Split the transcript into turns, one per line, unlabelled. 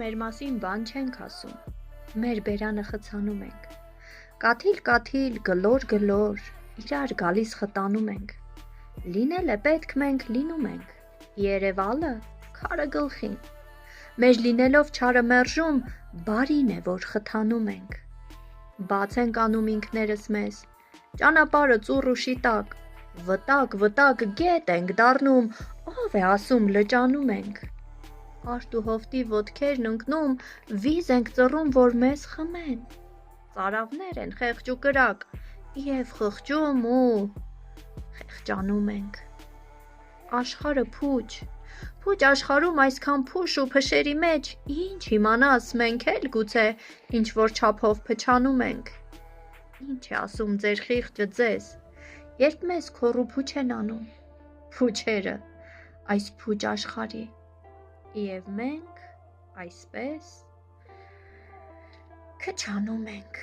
մեր մասին բան չենք ասում, մեր բերանը խցանում ենք, կաթիլ, գլոր, իրար գալիս խտանում ենք, լինել է պետք մենք լինում ենք, երևալը քարը գլխին, մեր լինելով չարը մերժում, բարին է, որ խթանում ենք, բաց ենք անում ինքներս մեզ, ճանապարհը ծուռ ու շիտակ, վտակ գետ ենք դառնում, ով է ասում լճանում ենք, արտ ու հովտի ոտքերն ընկնում, վիզ ենք ծռում, որ մեզ խմեն, ծարավներ են խեղճ ու կրակ, և խղճում ու խեղճանում ենք, աշխարհը փուչ աշխարհում այսքան փուշ ու փշերի մեջ, ինչ իմանաս մենք էլ գուցե ինչ-որ չափով փչանում ենք, ինչ է ասում ձեր խիղճը ձեզ, երբ մեզ քոռ ու փուչ են անում, փուչերը այս փուչ աշխարհի, և մենք այսպես քչանում ենք։